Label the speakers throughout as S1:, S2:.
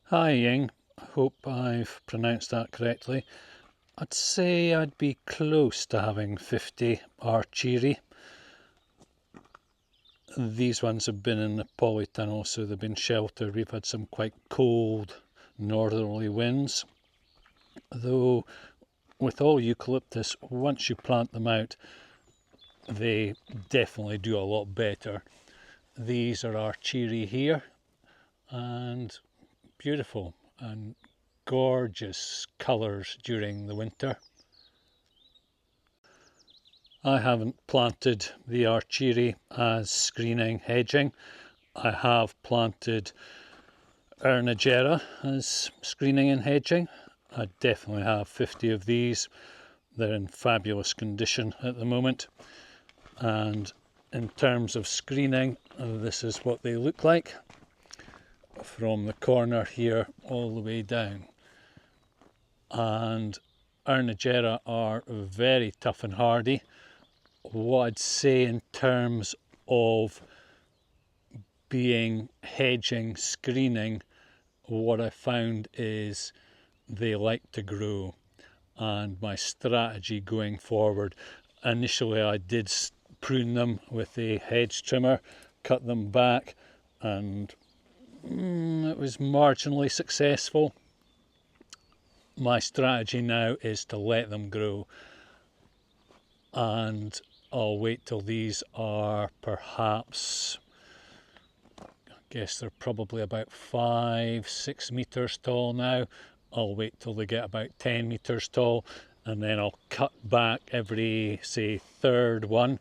S1: Hi Ying, hope I've pronounced that correctly. I'd say I'd be close to having 50 archery. These ones have been in the polytunnel, so they've been sheltered. We've had some quite cold northerly winds. Though with all eucalyptus, once you plant them out, they definitely do a lot better. These are archery here, and beautiful and gorgeous colours during the winter. I haven't planted the archery as screening hedging. I have planted Ernigera as screening and hedging. I definitely have 50 of these. They're in fabulous condition at the moment. And in terms of screening, this is what they look like from the corner here all the way down. And Ernigera are very tough and hardy. What I'd say in terms of being hedging, screening, what I found is they like to grow. And my strategy going forward, initially I did prune them with a hedge trimmer, cut them back, and it was marginally successful. My strategy now is to let them grow, and I'll wait till these are perhaps, I guess they're probably about 5-6 meters tall now. I'll wait till they get about 10 meters tall, and then I'll cut back every, say, third one,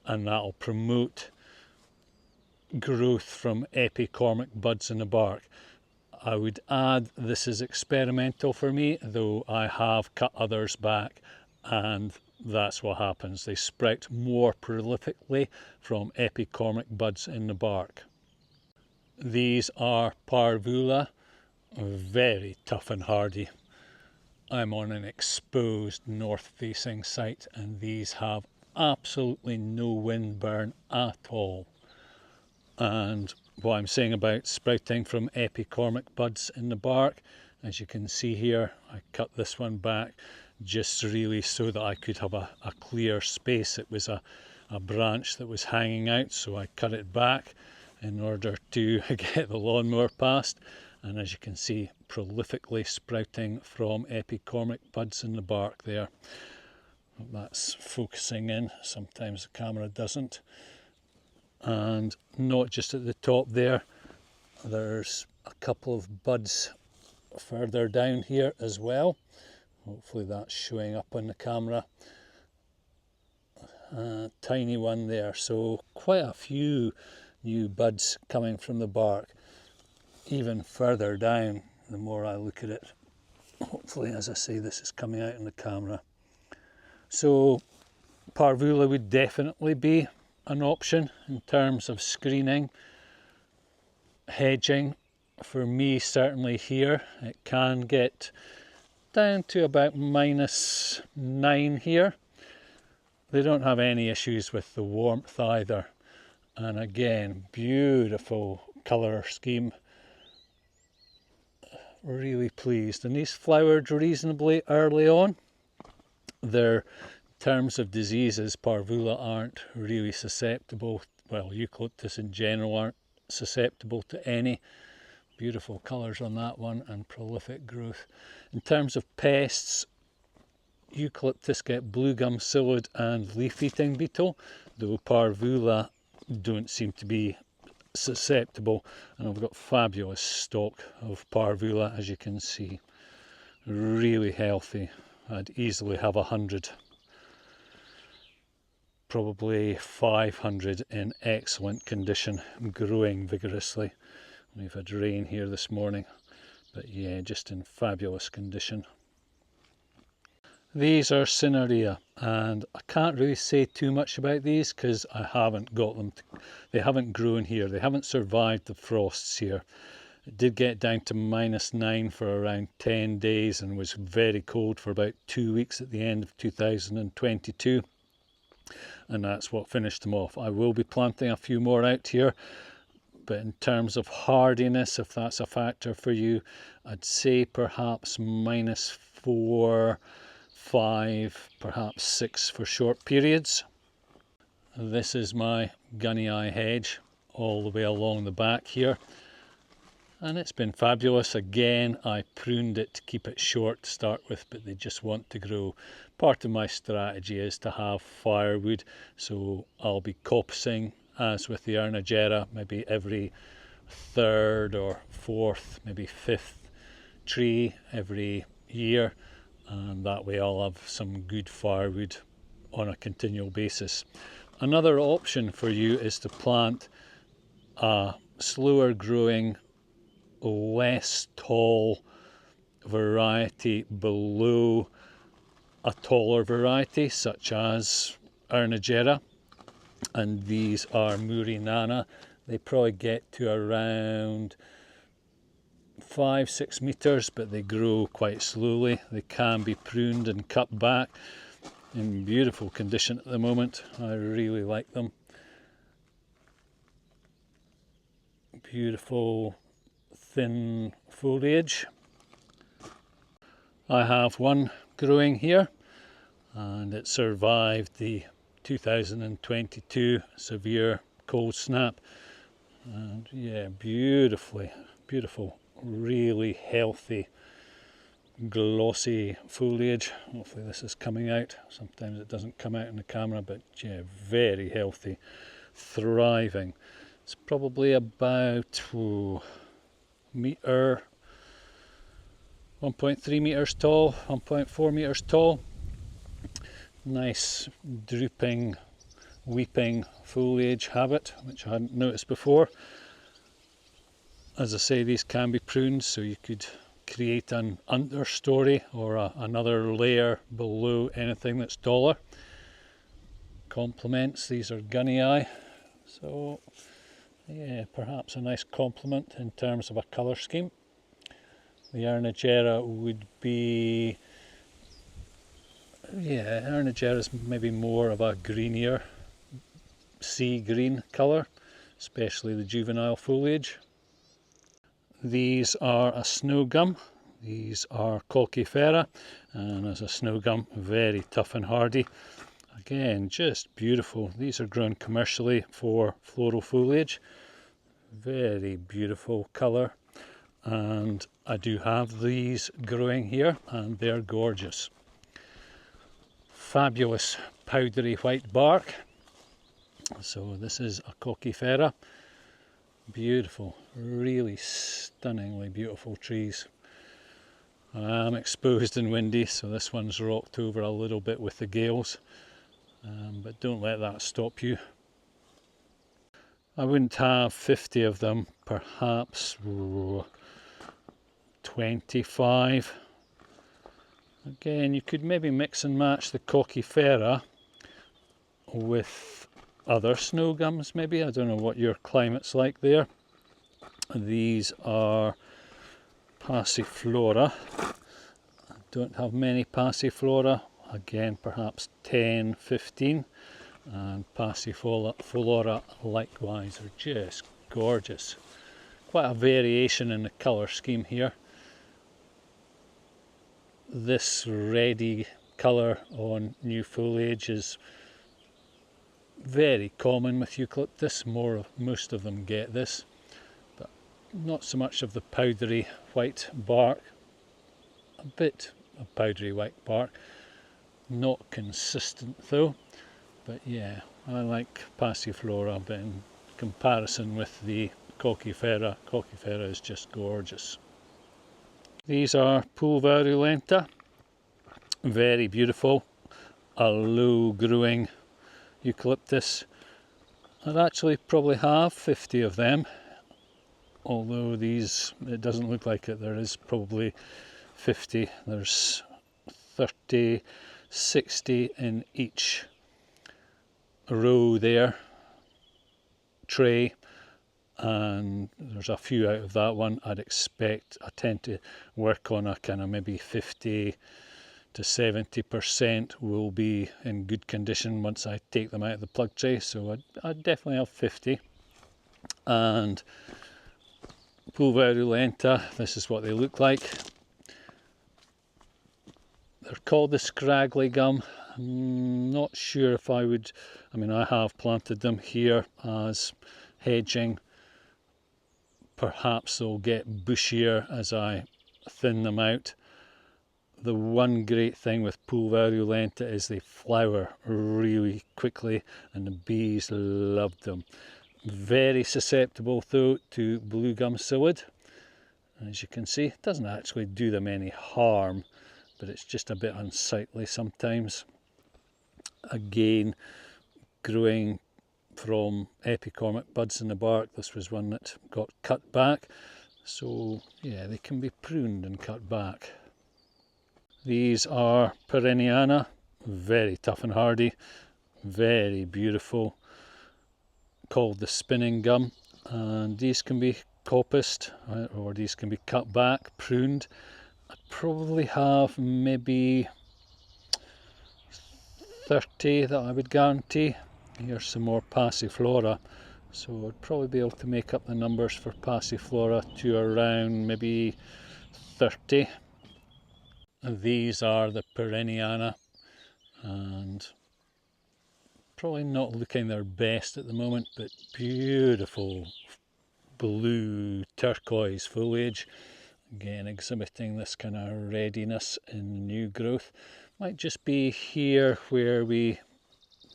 S1: and that'll promote growth from epicormic buds in the bark. I would add this is experimental for me, though I have cut others back, and that's what happens. They sprout more prolifically from epicormic buds in the bark. These are Parvula, very tough and hardy. I'm on an exposed north-facing site, and these have absolutely no wind burn at all. And what I'm saying about sprouting from epicormic buds in the bark, as you can see here, I cut this one back just really so that I could have a clear space. It was a branch that was hanging out, so I cut it back in order to get the lawnmower past. And as you can see, prolifically sprouting from epicormic buds in the bark there. That's focusing in, sometimes the camera doesn't. And not just at the top there, there's a couple of buds further down here as well. Hopefully that's showing up on the camera. Tiny one there, so quite a few new buds coming from the bark. Even further down, the more I look at it, hopefully, as I say, this is coming out in the camera. So Parvula would definitely be an option in terms of screening, hedging. For me, certainly here, it can get down to about -9 here. They don't have any issues with the warmth either. And again, beautiful colour scheme. Really pleased. And these flowered reasonably early on. They're, in terms of diseases, Parvula aren't really susceptible. Well, eucalyptus in general aren't susceptible to any. Beautiful colours on that one and prolific growth. In terms of pests, eucalyptus get blue gum psyllid and leaf-eating beetle, though Parvula don't seem to be susceptible. And I've got fabulous stock of Parvula, as you can see. Really healthy. I'd easily have 100. Probably 500 in excellent condition, growing vigorously. We've had rain here this morning, but yeah, just in fabulous condition. These are Cinerea, and I can't really say too much about these because I haven't got them. They haven't grown here. They haven't survived the frosts here. It did get down to -9 for around 10 days and was very cold for about 2 weeks at the end of 2022. And that's what finished them off. I will be planting a few more out here, but in terms of hardiness, if that's a factor for you, I'd say perhaps -4, 5, perhaps 6 for short periods. This is my gunny eye hedge all the way along the back here, and it's been fabulous. Again, I pruned it to keep it short to start with, but they just want to grow. Part of my strategy is to have firewood, so I'll be coppicing, as with the Arnagera, maybe every third or fourth, maybe fifth tree every year, and that way I'll have some good firewood on a continual basis. Another option for you is to plant a slower growing, less tall variety below a taller variety, such as Arnagera, and these are Murinana. They probably get to around 5-6 meters, but they grow quite slowly. They can be pruned and cut back. In beautiful condition at the moment. I really like them. Beautiful thin foliage. I have one growing here, and it survived the 2022 severe cold snap, and yeah, beautiful, really healthy, glossy foliage. Hopefully this is coming out. Sometimes it doesn't come out in the camera, but yeah, very healthy, thriving. It's probably about meter, 1.3 meters tall, 1.4 meters tall. Nice drooping, weeping foliage habit, which I hadn't noticed before. As I say, these can be pruned, so you could create an understory or another layer below anything that's taller. Complements, these are gunny eye, so yeah, perhaps a nice complement in terms of a colour scheme. The Arnagera would be, yeah, Arnagera is maybe more of a greenier sea green colour, especially the juvenile foliage. These are a snow gum. These are Colchifera, and as a snow gum, very tough and hardy. Again, just beautiful. These are grown commercially for floral foliage. Very beautiful colour, and I do have these growing here, and they're gorgeous. Fabulous powdery white bark. So this is a Colchifera. Beautiful, really stunningly beautiful trees. I am exposed and windy, so this one's rocked over a little bit with the gales, but don't let that stop you. I wouldn't have 50 of them, perhaps 25. Again, you could maybe mix and match the Colchifera with other snow gums maybe. I don't know what your climate's like there. These are Passiflora. I don't have many Passiflora. Again, perhaps 10, 15. And Passiflora likewise are just gorgeous. Quite a variation in the colour scheme here. This reddy colour on new foliage is very common with eucalyptus. Most of them get this, but not so much of the powdery white bark. A bit of powdery white bark, not consistent though. But yeah, I like Passiflora, but in comparison with the Colchifera is just gorgeous. These are Pulverulenta, very beautiful, a low growing eucalyptus. I'd actually probably have 50 of them, although these, it doesn't look like it, there is probably 50. There's 30, 60 in each row there, tray, and there's a few out of that one. I'd expect, I tend to work on a kind of maybe 50 to 70% will be in good condition once I take them out of the plug tray, so I'd definitely have 50. and pulverulenta. This is what they look like. They're called the scraggly gum. I'm not sure if I would, I mean, I have planted them here as hedging. Perhaps they'll get bushier as I thin them out. The one great thing with pulverulenta is they flower really quickly and the bees love them. Very susceptible though to blue gum psyllid. As you can see, it doesn't actually do them any harm, but it's just a bit unsightly sometimes. Again, growing from epicormic buds in the bark. This was one that got cut back, so yeah, they can be pruned and cut back. These are perenniana, very tough and hardy, very beautiful, called the spinning gum, and these can be coppiced, or these can be cut back, pruned. I probably have maybe 30 that I would guarantee. Here's some more passiflora, so I'd probably be able to make up the numbers for passiflora to around maybe 30. And these are the perenniana, and probably not looking their best at the moment, but beautiful blue turquoise foliage, again exhibiting this kind of readiness in new growth. Might just be here where we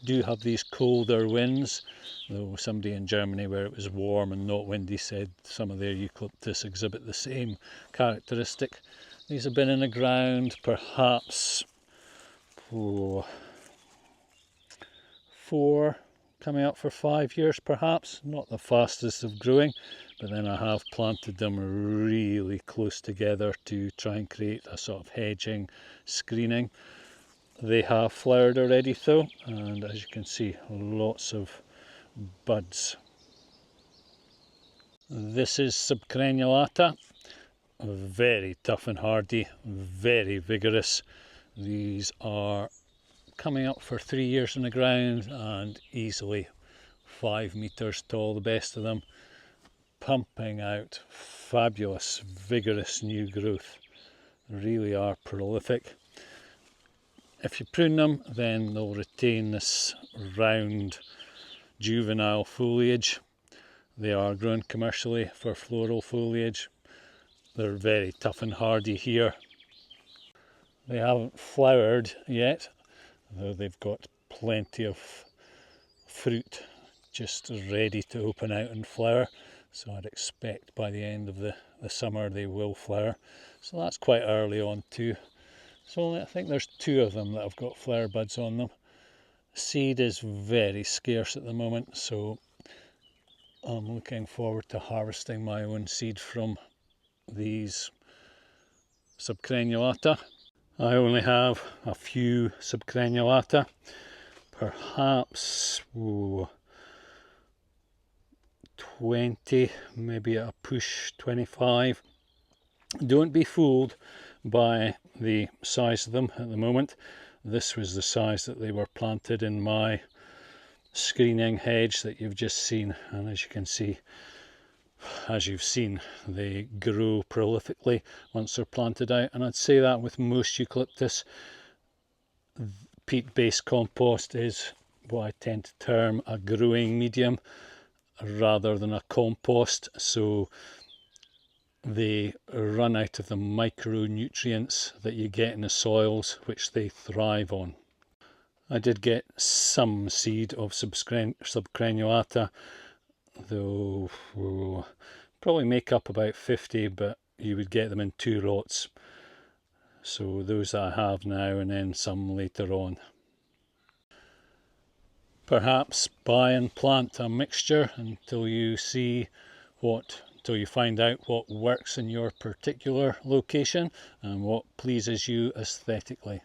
S1: do have these colder winds, though somebody in Germany where it was warm and not windy said some of their eucalyptus exhibit the same characteristic. These have been in the ground perhaps 4 coming up for 5 years perhaps, not the fastest of growing, but then I have planted them really close together to try and create a sort of hedging screening. They have flowered already though, and as you can see, lots of buds. This is subcrenulata, very tough and hardy, very vigorous. These are coming up for 3 years in the ground and easily 5 meters tall, the best of them, pumping out fabulous, vigorous new growth. Really are prolific. If you prune them, then they'll retain this round juvenile foliage. They are grown commercially for floral foliage. They're very tough and hardy here. They haven't flowered yet, though they've got plenty of fruit just ready to open out and flower. So I'd expect by the end of the summer they will flower. So that's quite early on too. So I think there's 2 of them that have got flower buds on them. Seed is very scarce at the moment, so I'm looking forward to harvesting my own seed from these subcrenulata. I only have a few subcrenulata, perhaps 20, maybe at a push 25. Don't be fooled by the size of them at the moment. This was the size that they were planted in my screening hedge that you've just seen, and as you can see, as you've seen, they grow prolifically once they're planted out, and I'd say that with most eucalyptus. Peat-based compost is what I tend to term a growing medium rather than a compost, so they run out of the micronutrients that you get in the soils which they thrive on. I did get some seed of subcrenulata, though we'll probably make up about 50, but you would get them in 2 lots. So those that I have now and then some later on. Perhaps buy and plant a mixture until you find out what works in your particular location and what pleases you aesthetically.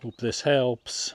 S1: Hope this helps.